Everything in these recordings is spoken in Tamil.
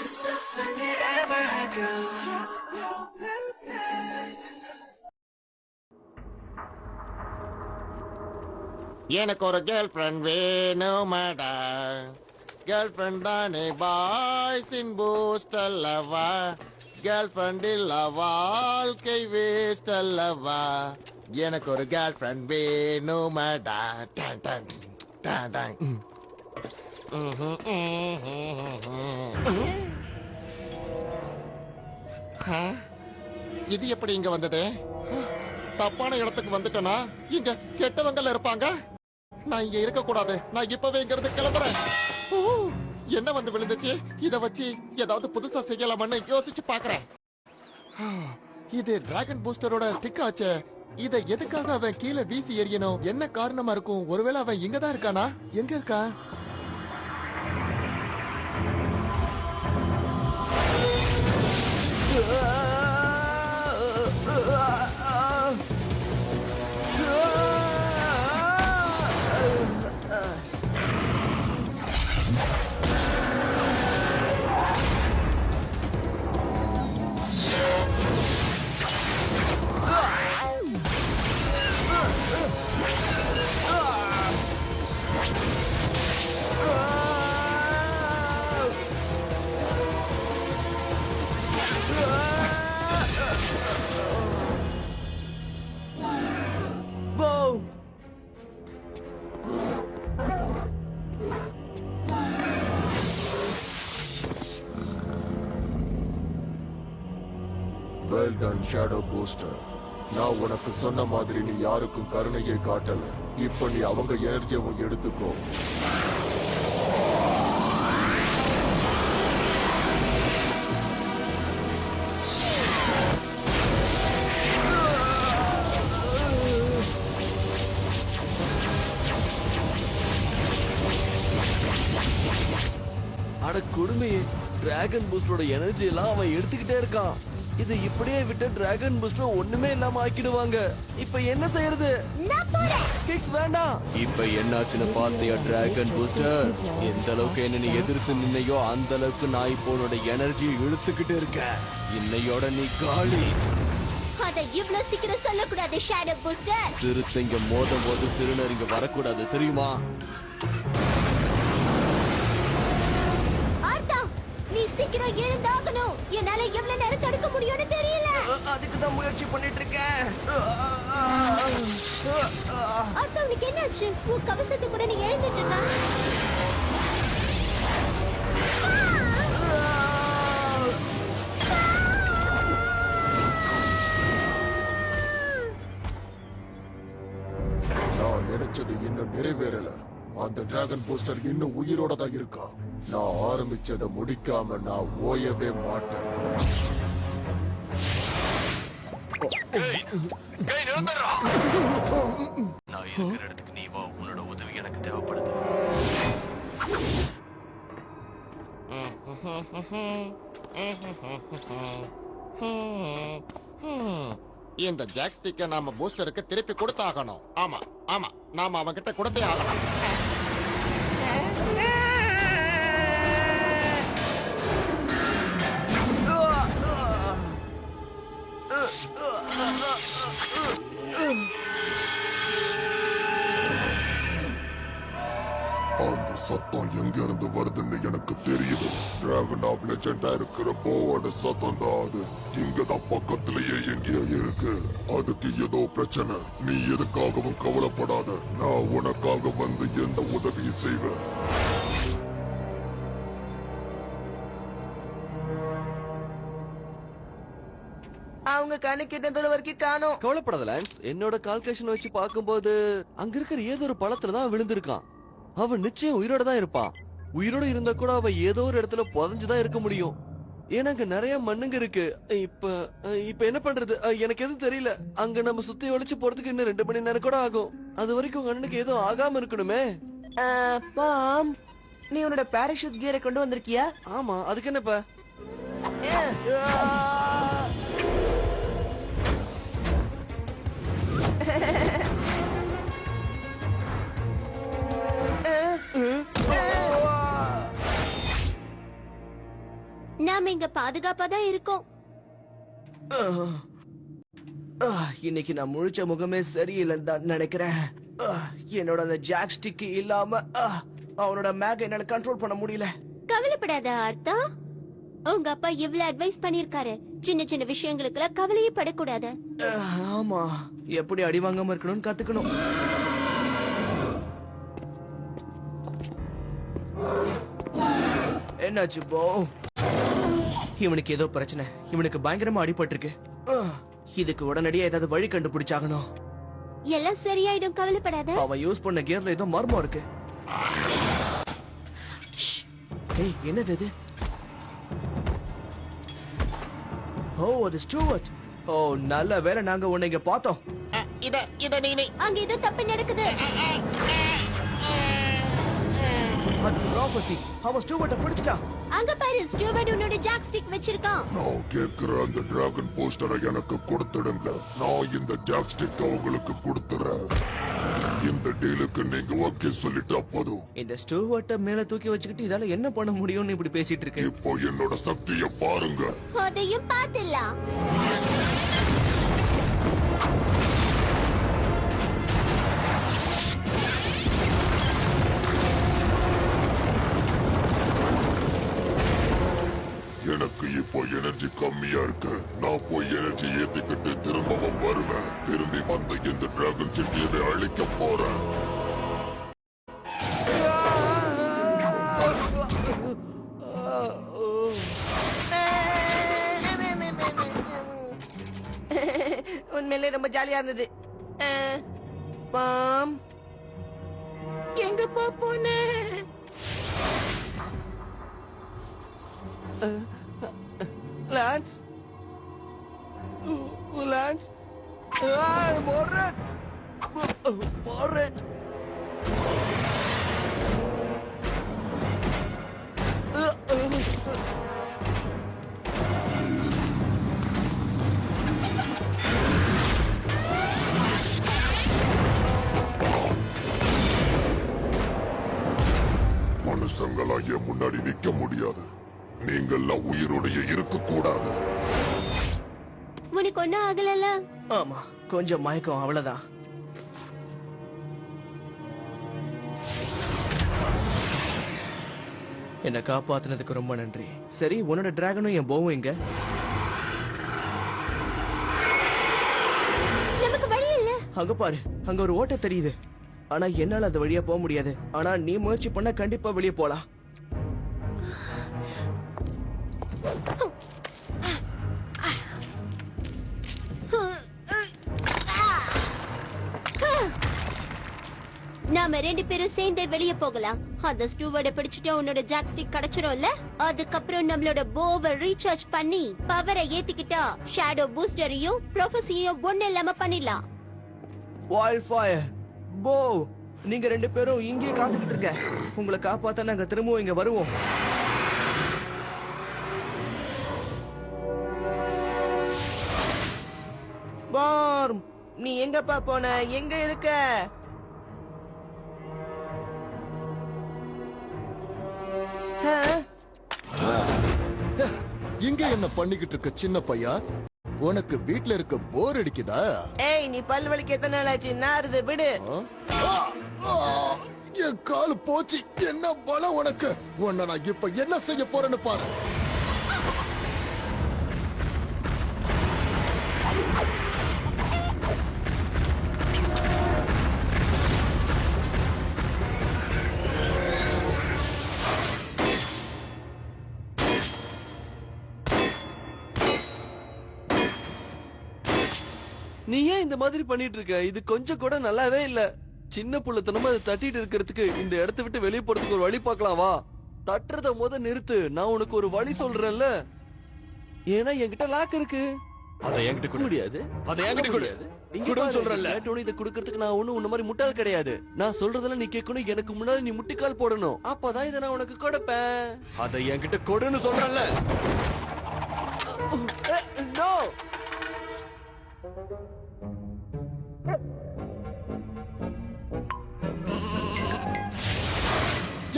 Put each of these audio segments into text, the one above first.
suffer wherever I go. எனக்கு ஒரு கேர்ள் ஃப்ரெண்ட் வேணுமாடா. கேர்ள் ஃப்ரெண்ட் தானே பாய்ஸின் பூஸ்ட் அல்லவா. கேர்ள் ஃப்ரெண்ட் இல்ல வாழ்க்கை வேஸ்ட் அல்லவா. எனக்கு ஒரு கேர்ள் ஃப்ரெண்ட் வேணுமாடா. டான் டான் டான் டான். இது எப்படி இங்க வந்தது? தப்பான இடத்துக்கு வந்துட்டேனா? இங்க கெட்டவங்கல இருப்பாங்க. நான் இங்க இருக்க கூடாது. நான் இப்பவே இங்க இருந்து கிளம்புறேன். என்ன வந்து விழுந்துச்சு? இத வச்சு ஏதாவது புதுசா செய்யலாம்னு யோசிச்சு பாக்குறேன். இது டிராகன் பூஸ்டரோட ஸ்டிக் ஆச்சே. இத எதுக்காக அவன் கீழே வீசி எறியணும்? என்ன காரணமா இருக்கும்? ஒருவேளை அவன் இங்கதான் இருக்கானா? எங்க இருக்கா? Well done, Shadow Booster. நான் உனக்கு சொன்ன மாதிரி நீ யாருக்கும் கருணையை காட்டல. இப்ப நீ அவங்க எனர்ஜியை எடுத்துக்கோ. அட கொடுமையே, டிராகன் பூஸ்டரோட எனர்ஜி எல்லாம் அவன் எடுத்துக்கிட்டே இருக்கான். இது இப்படியே விட்டு டிராகன் பூஸ்டர் ஒண்ணுமே இல்லாம ஆக்கிடுவாங்க. இப்ப என்ன செய்யறது? கிக்ஸ் வேண்டாம். இப்ப என்னாச்சுன்னு பார்த்தியா டிராகன் பூஸ்டர்? எந்த அளவுக்கு என்ன நீ எதிர்த்து நின்னையோ அந்த அளவுக்கு நான் இப்போ உன்னோட எனர்ஜியை இழுத்துக்கிட்டு இருக்கேன். இன்னையோட நீ காலி. அதை இவ்வளவு சீக்கிரம் சொல்லக்கூடாது ஷேடோ பூஸ்டர். திருத்தங்க மோதும் போது திருநர் இங்க வரக்கூடாது, தெரியுமா? நீ சீக்கிரம் எழுந்தாகணும். என்னால எவ்வளவு நேரம் தடுக்க முடியும்னு தெரியல. அதுக்கு தான் முயற்சி பண்ணிட்டு இருக்கேன். அர்த்தவனுக்கு என்னாச்சு? உன் கவசத்தை கூட நீ எழுந்துட்டு இருக்க. நான் நினைச்சது இன்னும் நிறைவேறல. அந்த டிராகன் பூஸ்டர் இன்னும் உயிரோட தான் இருக்கா. நான் ஆரம்பிச்சதை முடிக்காம நான் ஓயவே மாட்டேன். நான் இருக்கிற இடத்துக்கு நீ வா. உன்னோட உதவி எனக்கு தேவைப்படுது. இந்த ஜாக் ஸ்டிக்கை நாம பூஸ்டருக்கு திருப்பி கொடுத்தாகணும். ஆமா ஆமா, நாம அவன்கிட்ட கொடுத்தே ஆகணும். அந்த சத்தம் எங்க இருந்து வருதுன்னு எனக்கு தெரியுது. டிராகன் ஆஃப் லெஜெண்டா இருக்கிற போவோட சத்தம் தான் அது. இங்கதான் பக்கத்திலேயே எங்கேயோ இருக்கு. அதுக்கு ஏதோ பிரச்சனை. நீ எதுக்காகவும் கவலைப்படாத. நான் உனக்காக வந்து எந்த உதவியும் செய்வேன். அவங்க கண்ணு கிட்ட தூரம் வரைக்கும் காணோம். கவலைப்படாத லான்ஸ். என்னோட கால்குலேஷன் வச்சு பார்க்கும்போது அங்க இருக்கிற ஏதோ ஒரு பழத்துலதான் விழுந்திருக்கான். அவன் நிச்சயம் உயிரோட தான் இருப்பான். உயிரோட இருந்தா கூட அவன் ஏதோ ஒரு இடத்துல புதைஞ்சுதான் இருக்க முடியும். ஏன்னா அங்க நிறைய மண்ணுங்க இருக்கு. இப்ப என்ன பண்றது? எனக்கு எதுவும் தெரியல. அங்க நம்ம சுத்தி ஒழிச்சு போறதுக்கு இன்னும் 2 மணி நேரம் கூட ஆகும். அது வரைக்கும் உங்க அண்ணனுக்கு எதுவும் ஆகாம இருக்கணுமே. பாம், நீ உன்னோட பாராசூட் கியரை கொண்டு வந்திருக்கியா? ஆமா, அதுக்கு என்னப்பா? நாம இங்க பாதுகாப்பா தான் இருக்கோம். இன்னைக்கு நான் முழிச்ச முகமே சரியில்லைன்னு தான் நினைக்கிறேன். என்னோட அந்த ஜாக் ஸ்டிக் இல்லாம அவனோட மேக என்னால கண்ட்ரோல் பண்ண முடியல. கவலைப்படாத ஆர்த்தா. உங்க அப்பா இவ்வளவு அட்வைஸ் பண்ணிருக்காரு. சின்ன சின்ன விஷயங்களுக்குள்ள கவலையே படக்கூடாது. ஆமா, எப்படி அடி வாங்காம இருக்கணும்னு கத்துக்கணும். என்னாச்சு போ? இவனுக்கு ஏதோ பிரச்சனை. இவனுக்கு பயங்கரமா அடிபட்டிருக்கு. இதுக்கு உடனடியா ஏதாவது வழி கண்டுபிடிச்சாகணும். எல்லாம் சரியாயிடும், கவலைப்படாத. அவன் யூஸ் பண்ண கியர்ல ஏதோ மர்மம் இருக்கு. ஏய், என்னது இது? ஓ, அது ஸ்டூவர்ட். ஓ, நல்ல வேளை நாங்க உன்னை இங்க பார்த்தோம். இத நீ அங்க ஏதோ தப்பு நடக்குது. அது ப்ராபசி. அவன் ஸ்டூவர்ட்ட பிடிச்சிட்டான். அங்க பாரு, ஸ்டூவர்ட் உன்னோட ஜாக் ஸ்டிக் வச்சிருக்கான். நான் கேட்கிற அந்த டிராகன் போஸ்டரை எனக்கு கொடுத்துடுங்க. நான் இந்த ஜாக் ஸ்டிக் உங்களுக்கு கொடுத்துறேன். இந்த டீலுக்கு நீங்க ஓகே சொல்லிட்டா போதும். இந்த ஸ்டூவர்ட்ட மேல தூக்கி வச்சுக்கிட்டு இதால என்ன பண்ண முடியும்னு இப்படி பேசிட்டு இருக்கு. இப்போ என்னோட சக்தியை பாருங்க. அதையும் பாத்துலாம். எனக்கு இப்போ எனர்ஜி கம்மியா இருக்கு. நான் போய் எனர்ஜி ஏத்திக்கிட்டு திரும்பவும் வருவேன். திரும்பி வந்து இந்த டிராகன் சிட்டியை அழிக்க போறேன். உண்மையிலே ரொம்ப ஜாலியா இருந்தது. பாம், எங்க போன? Lance, lance, மோரட், மோரட். மனுஷங்களா என் முன்னாடி நிக்க முடியாது. நீங்கெல்லாம் உயிரோடைய இருக்க கூடாது. உனக்கு ஒண்ணும் ஆகலல்ல? ஆமா, கொஞ்சம் மயக்கம், அவ்வளவுதான். என்ன காப்பாத்துனதுக்கு ரொம்ப நன்றி. சரி, உன்னோட டிராகனும் என் போவும் எங்க? நமக்கு வழி இல்ல. அங்க பாரு, அங்க ஒரு ஓட்டை தெரியுது. ஆனா என்னால அந்த வழியா போக முடியாது. ஆனா நீ முயற்சி பண்ண கண்டிப்பா வெளியே போலாம். நாம ரெண்டு பேரும் சேர்ந்தே வெளியே போகலாம். அந்த ஸ்டூவர்ட பிடிச்சிட்டு உன்னோட ஜாக் ஸ்டிக் கிடைச்சிரும்ல. அதுக்கப்புறம் நம்மளோட போவை ரீசார்ஜ் பண்ணி பவரை ஏத்திக்கிட்டா ஷேடோ பூஸ்டரையும் ப்ரொஃபஸியையும் ஒண்ணு இல்லாம பண்ணிடலாம். வைல்ட் ஃபயர், போ, நீங்க ரெண்டு பேரும் இங்கே காத்துக்கிட்டு இருக்க. உங்களை காப்பாத்த நாங்க திரும்பவும் இங்க வருவோம். பார்ம், நீ எங்கப்பா போன? எங்க இருக்க? இங்க என்ன பண்ணிக்கிட்டு இருக்க சின்ன பையா? உனக்கு வீட்ல இருக்க போர் அடிக்குதா? ஏய், நீ பல் வலிக்க எத்தனை நாள் ஆச்சு? நாருது, விடு. என் கால் போச்சு. என்ன பலம் உனக்கு? உன்னை நான் இப்ப என்ன செய்ய போறேன்னு பாரு. நீ ஏன் இந்த மாதிரி பண்ணிட்டு இருக்க? இது கொஞ்சம் கூட நல்லாவே இல்ல. சின்ன புள்ளத்தனமா அதை தட்டிட்டு இருக்கிறதுக்கு இந்த இடத்தை விட்டு வெளியே போறதுக்கு ஒரு வழி பார்க்கலாம் வா. தட்டுறத நிறுத்து. நான் உனக்கு ஒரு வழி சொல்றேன்ல. ஏன்னா என்கிட்ட லாக் இருக்கு. அதை என்கிட்ட கொடு. முடியாது. அதை என்கிட்ட கொடு. குடுன்னு சொல்றேன்ல. இதை கொடுக்கறதுக்கு நான் ஒண்ணும் உன்ன மாதிரி முட்டாள் கிடையாது. நான் சொல்றதெல்லாம் நீ கேட்கணும். எனக்கு முன்னாடி நீ முட்டிக்கால் போடணும். அப்பதான் இதை நான் உனக்கு கொடுப்பேன். அதை என்கிட்ட கொடுன்னு சொல்றேன்ல. நோ.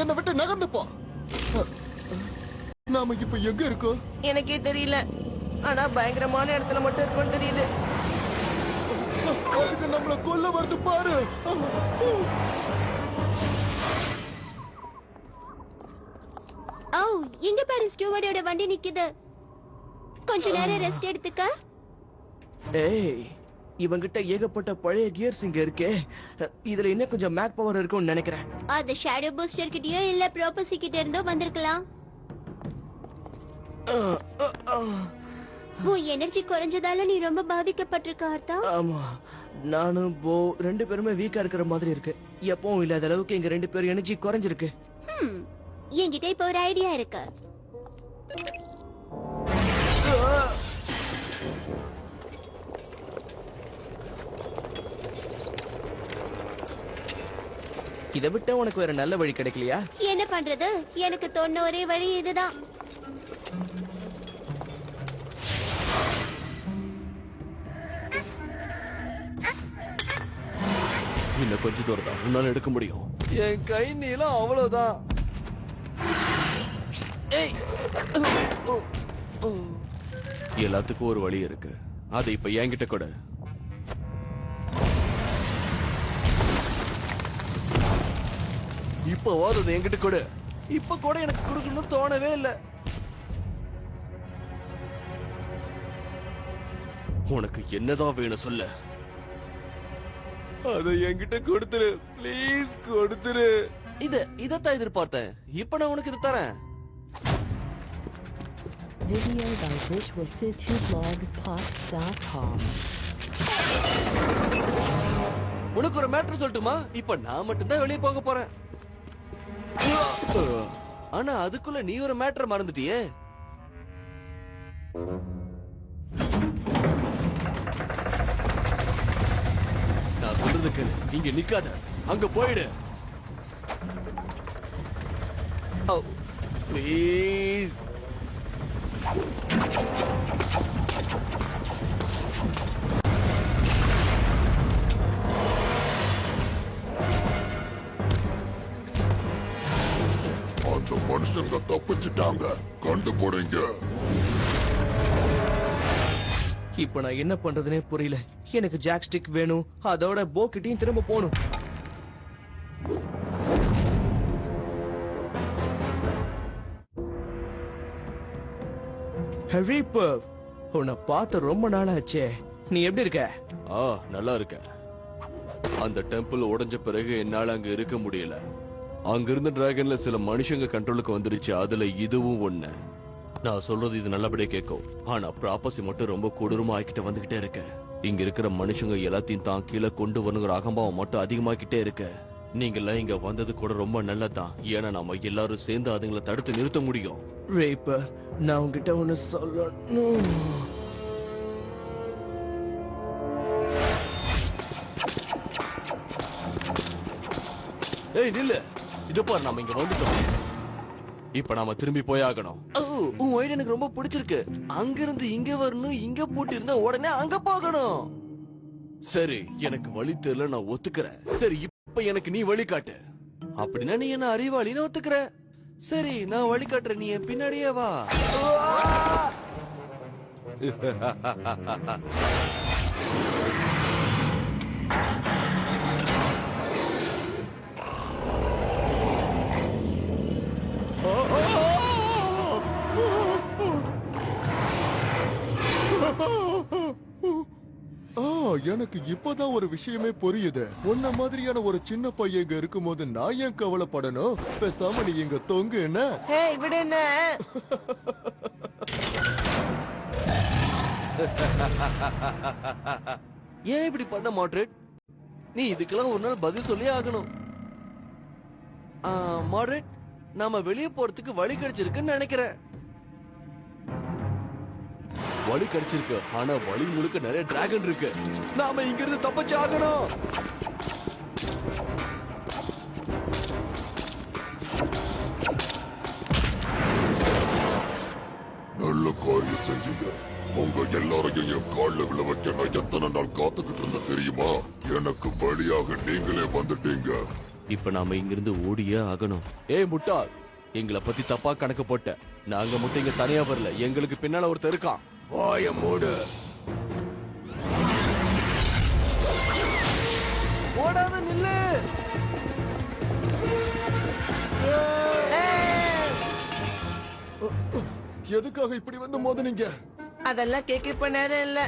என்னை விட்டு நகர்ந்து போ. நாம இப்ப எங்க இருக்கோம்? எனக்கே தெரியல, ஆனா பயங்கரமான இடத்துல மட்டும் இருக்கும்னு தெரியுது. அதுக்கு நம்மள கொல்ல வருது பாரு. ஓ, இங்க பாரு, ஸ்டூவர்டோட வண்டி நிக்குது. கொஞ்ச நேரம் ரெஸ்ட் எடுத்துக்க. ஏய், இவங்கிட்ட ஏகப்பட்ட பழைய கியர்ஸ் இங்க இருக்கே. இதுல இன்னும் கொஞ்சம் மேக் பவர் இருக்கும்னு நினைக்கிறேன். அது ஷேடோ பூஸ்டர் கிட்டயோ இல்ல ப்ரோபசி கிட்ட இருந்தோ வந்திருக்கலாம். உன் எனர்ஜி குறைஞ்சதால நீ ரொம்ப பாதிக்கப்பட்டிருக்க ஆர்த்தா. ஆமா, நானும் போ ரெண்டு பேருமே வீக்கா இருக்கிற மாதிரி இருக்கு. எப்பவும் இல்லாத அளவுக்கு எங்க ரெண்டு பேரும் எனர்ஜி குறைஞ்சிருக்கு. என்கிட்ட இப்ப ஒரு ஐடியா இருக்கு. இதை விட்ட உனக்கு வேற நல்ல வழி கிடைக்கலையா? என்ன பண்றது, எனக்கு தோணுன ஒரே வழி இதுதான். இன்னும் கொஞ்ச தூரம் தான் உன்னால எடுக்க முடியும். என் கை நீளம் அவ்வளவுதான். ஏய், எல்லாத்துக்கும் ஒரு வழி இருக்கு. அதை இப்ப என்கிட்ட கூட. இப்பவாது அதை என்கிட்ட கூட. இப்ப கூட எனக்கு கொடுக்கணும்னு தோணவே இல்லை. உனக்கு என்னதான் வேணும் சொல்ல. அதை என்கிட்ட கொடுத்துரு, ப்ளீஸ் கொடுத்துரு. இதத்தான் எதிர்பார்த்தேன். இப்ப நான் உனக்கு இது தரேன். Video by visualcityblogspot.com. உனக்கு ஒரு மேட்டர் சொல்லட்டுமா? இப்ப நான் மட்டும்தான் வெளியே போக போறேன். ஆனா அதுக்குள்ள நீ ஒரு மேட்டர் மறந்துட்டியே. நான் சொல்றதுக்கு இங்க நிக்காத, அங்க போயிடு. ப்ளீஸ். அந்த மனுஷங்க தப்பிச்சிட்டாங்க, கண்டுபிடிங்க. இப்ப நான் என்ன பண்றதுனே புரியல. எனக்கு ஜாக் ஸ்டிக் வேணும், அதோட போ கிட்டயும் திரும்ப போகணும். ரீப்பர், உன்னை பார்த்து ரொம்ப நாள் ஆச்சே. நீ எப்படி இருக்க? நல்லா இருக்க. அந்த டெம்பிள் உடைஞ்ச பிறகு என்னால அங்க இருக்க முடியல. அங்க இருந்த டிராகன்ல சில மனுஷங்க கண்ட்ரோலுக்கு வந்துருச்சு. அதுல இதுவும் ஒண்ணு. நான் சொல்றது இது நல்லபடியா கேட்கும். ஆனா ப்ராப்பர்சி மட்டும் ரொம்ப கொடூரமா ஆக்கிட்டு வந்துகிட்டே இருக்க. இங்க இருக்கிற மனுஷங்க எல்லாத்தையும் தான் கீழே கொண்டு வரணுங்கிற அகம்பாவம் மட்டும் அதிகமாக்கிட்டே இருக்க. நீங்கெல்லாம் இங்க வந்தது கூட ரொம்ப நல்லதான். ஏன்னா நம்ம எல்லாரும் சேர்ந்து அதுங்களை தடுத்து நிறுத்த முடியும். ரீப்பர், நான் உன்கிட்ட ஒண்ணு சொல்லணும். ஏய் நில்லு. இது பாரு, நாம இங்க வந்துட்டோம். இப்ப நாம திரும்பி போயாகணும். உன் ஐடியா எனக்கு ரொம்ப பிடிச்சிருக்கு. அங்கிருந்து இங்க வரணும், இங்க போட்டு இருந்தா உடனே அங்க போகணும். சரி, எனக்கு வழி தெரியல, நான் ஒத்துக்கிறேன். சரி, இப்ப எனக்கு நீ வழி காட்டு. அப்படின்னா நீ என்ன அறிவாளின்னு ஒத்துக்கிற. சரி, நான் வழி காட்டுறேன், நீ என் பின்னாடியே வா. எனக்கு இப்பதான் ஒரு விஷயமே புரியுது. உன்ன மாதிரியான ஒரு சின்ன பையன் இங்க இருக்கும்போது நான் ஏன் கவலைப்படணும்? பேசாம நீ இங்க தொங்கு. என்ன விடு. என்ன ஏன் இப்படி பண்ண மாட்ரேட்? நீ இதுக்கெல்லாம் ஒரு நாள் பதில் சொல்லி ஆகணும். மாட்ரேட், நாம வெளியே போறதுக்கு வழி கிடைச்சிருக்குன்னு நினைக்கிறேன். வழி கிடைச்சிருக்கு, ஆனா வழி முழுக்க நிறைய டிராகன் இருக்கு. நாம இங்க இருந்து தப்பிச்சு ஆகணும். நல்ல காரியம் செஞ்சீங்க. உங்க எல்லாரையும் என் கால்ல விழ வைக்க நான் எத்தனை நாள் காத்துக்கிட்டு இருந்த தெரியுமா? எனக்கு வழியாக நீங்களே வந்துட்டீங்க. இப்ப நாம இங்கிருந்து ஓடியே ஆகணும். ஏய் முட்டாள், எங்களை பத்தி தப்பா கணக்கு போட்ட. நாங்க மட்டும் இங்க தனியா வரல, எங்களுக்கு பின்னால ஒருத்தர் இருக்கான். வாய மூடு. ஓடாத நில்லு. எதுக்காக இப்படி வந்து மோதுனீங்க? அதெல்லாம் கேட்க இப்ப நேரம் இல்ல.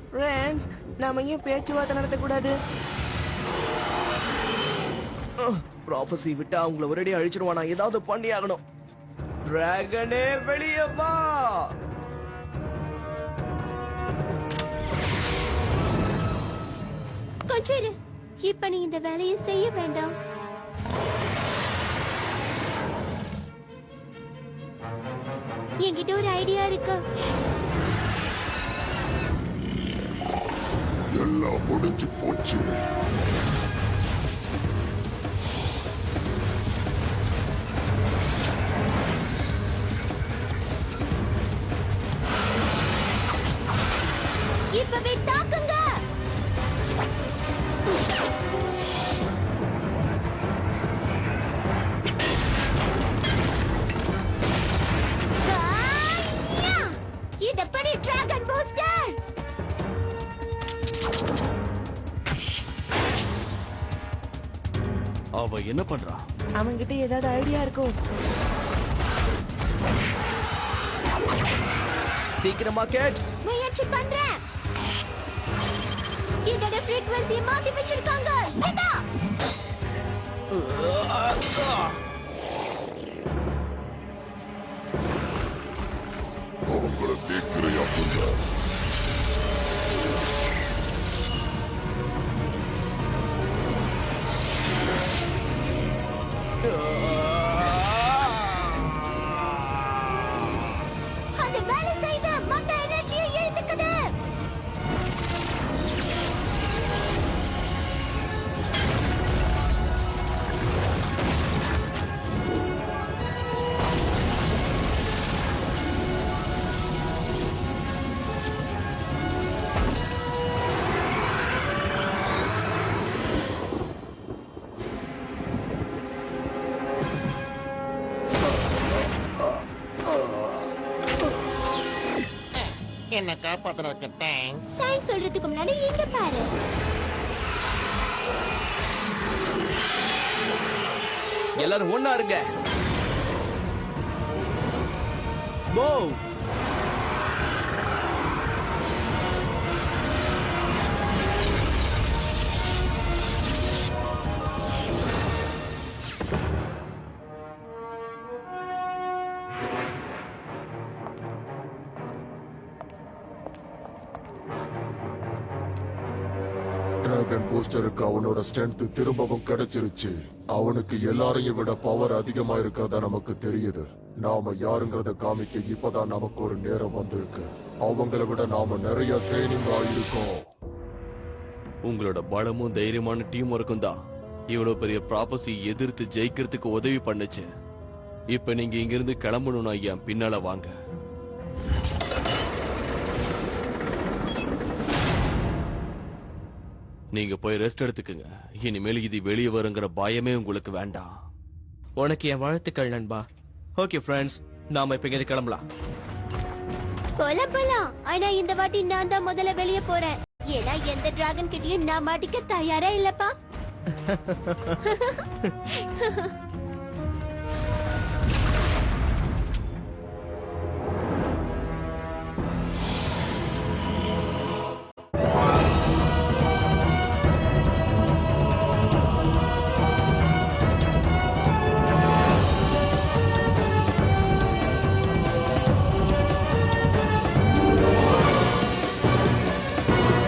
ஃப்ரெண்ட்ஸ், நாம ஏன் பேச்சுவார்த்தை நடத்த கூடாது? ப்ராஃபஸி விட்டா அவங்கள ஒரேடி அழிச்சிருவானா? ஏதாவது பண்ணி ஆகணும். டிராகனே வெளியே வா. கொஞ்சம் இரு. இப்ப நீ இந்த வேலையை செய்ய வேண்டாம். என்கிட்ட ஒரு ஐடியா இருக்கு. எல்லாம் முடிஞ்சு போச்சு. இப்பவே தாக்குங்க. இதப்படி டிராகன் பூஸ்டர். அவ என்ன பண்றா? அவன்கிட்ட ஏதாவது ஐடியா இருக்கும். சீக்கிரமா கேட். முயற்சி பண்றேன். இதோட frequency மாத்தி வச்சிருக்காங்க. இதா. அவங்கள கேட்கிறையா புள்ள? அது வேலை செய்து மொத்த எனர்ஜியை இழுத்துக்குது. என்ன காப்பாத்துறதுக்கு தேங்க்ஸ். தேங்க்ஸ் சொல்றதுக்கு முன்னாடி இங்க பாரு. எல்லாரும் ஒண்ணா இருங்க. மூவ். டிராகன் பூஸ்டருக்கு அவனோட ஸ்ட்ரென்த் திரும்பவும் கிடைச்சிருச்சு. அவனுக்கு எல்லாரையும் விட பவர் அதிகமா இருக்கிறதா நமக்கு தெரியுது. நாம யாருங்கிறத காமிக்க இப்பதான் நமக்கு ஒரு நேரம் வந்திருக்கு. அவங்கள விட நாம நிறைய ட்ரைனிங் ஆயிருக்கோம். உங்களோட பலமும் தைரியமான டீம் ஒர்க்கும் தான் இவ்வளவு பெரிய ப்ராபஸி எதிர்த்து ஜெயிக்கிறதுக்கு உதவி பண்ணுச்சு. இப்ப நீங்க இங்கிருந்து கிளம்பணும்னா என் பின்னால வாங்க. நீங்க போய் ரெஸ்ட் எடுத்துக்குங்க. இனிமேல் இது வெளியே வருங்கிற பயமே உங்களுக்கு வேண்டாம். உனக்கு என் வாழ்த்துக்கள் நண்பா. ஓகே ஃப்ரெண்ட்ஸ், நாம இப்ப இங்க கிளம்பலாம். போலாம். ஆனா இந்த வாட்டி நான் தான் முதல்ல வெளியே போறேன். ஏன்னா எந்த டிராகன் கிட்டயும் நான் மாட்டிக்க தயாரா இல்லப்பா.